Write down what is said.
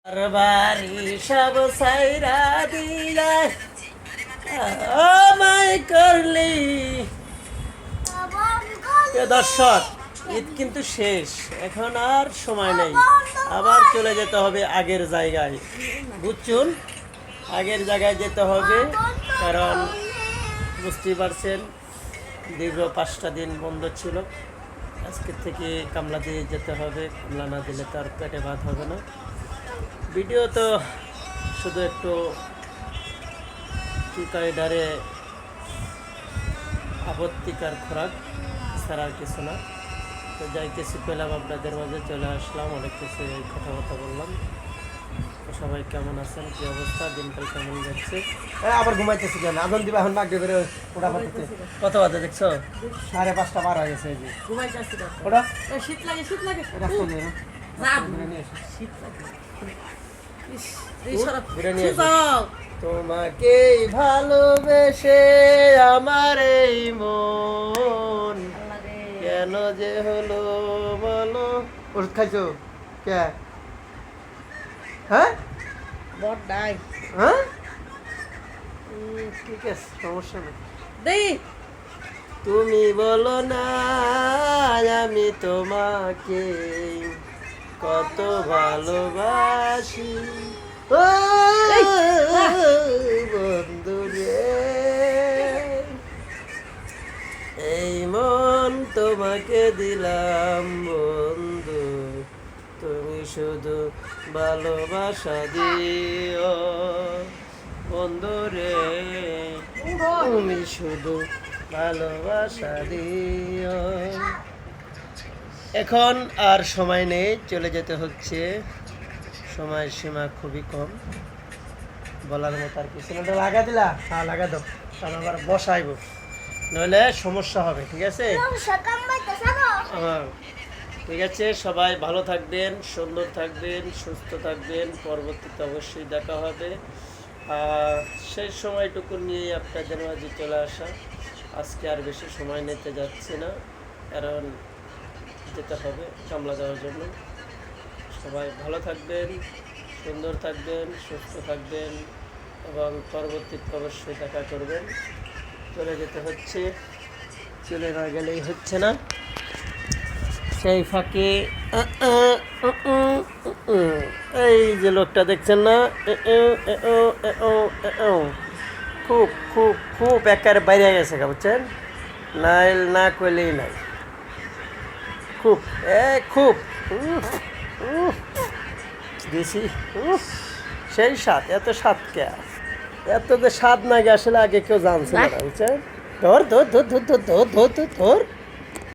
বাড়ি সব সাইরা দিলা আমায় করলি। প্রিয় দর্শক, ঈদ কিন্তু শেষ, এখন আর সময় নেই, আবার চলে যেতে হবে আগের জায়গায়। বুঝছুন, আগের জায়গায় যেতে হবে, কারণ বুঝতেই পারছেন দীর্ঘ 5টা দিন বন্ধ ছিল। আজকের থেকে কামলা দিয়ে যেতে হবে, কামলা না দিলে তো আর পেটে ভাত হবে না। ভিডিও তো শুধু একটু কি কয় ডারে আপত্তিকর খোরাক ছাড়া আর কিছু না। তো যাই কিছু পেলাম আপনাদের মাঝে চলে আসলাম, অনেক কিছু কথাবার্তা বললাম। তো সবাই কেমন আছেন, কি অবস্থা, দিনকাল কেমন যাচ্ছে? আবার ঘুমাইতেছি কেন? আগুন দিবা এখন নাক বেরো ওটা করতে। কত বাজে দেখছো? 5:30 বার হয়ে গেছে এই যে। ঘুমাইতেছি না। ওটা শীত লাগে, শীত লাগে। এটা শুনে না। না, নিয়ে এসো। শীত লাগে। ইস, এই সরব। ঘুরে নিয়ে এসো। যাও। তোমাকেই ভালোবেসে আমার এই মন কেন যে হলো বলো। ওষুধ খাইছো? কে? হ্যাঁ? বড় ডাই। হ্যাঁ? ঠিক আছে, সমস্যা নেই। দেই। তুমি বলো না আমি তোমাকে কত ভালোবাসি, ও বন্ধু রে, এই মন তোমাকে দিলাম বন্ধু, তুমি শুধু ভালোবাসা দিও বন্ধু রে, তুমি শুধু ভালোবাসা দিও। এখন আর সময় নেই, চলে যেতে হচ্ছে, সময় সীমা খুবই কম, বলার মতো আর কিছু না। লাগা দিলা? হ্যাঁ লাগা দাও, কারণ আবার বসাইব, নইলে সমস্যা হবে। ঠিক আছে? হ্যাঁ ঠিক আছে, সবাই ভালো থাকবেন, সুন্দর থাকবেন, সুস্থ থাকবেন। পরবর্তীতে অবশ্যই দেখা হবে। সেই সময়টুকু নিয়ে আপনাদের মাঝে চলে আসা। আজকে আর বেশি সময় নিতে যাচ্ছি না, কারণ যেতে হবে কামলা দেওয়ার জন্য। সবাই ভালো থাকবেন, সুন্দর থাকবেন, সুস্থ থাকবেন এবং পরবর্তীতে অবশ্যই দেখা করবেন। চলে যেতে হচ্ছে, চলে না গেলেই হচ্ছে না। সেই ফাঁকে এই যে লোকটা দেখছেন না, খুব খুব খুব একেবারে বাইরে গেছে, বুঝছেন? নাইল না করলেই নাই, খুব খুব দিছি সেই স্বাদ। এত স্বাদ কে, এত যে স্বাদ না গে আসলে আগে কেউ জানছে না, বুঝছেন? ধর ধর ধর ধর ধর ধর ধর ধর ধর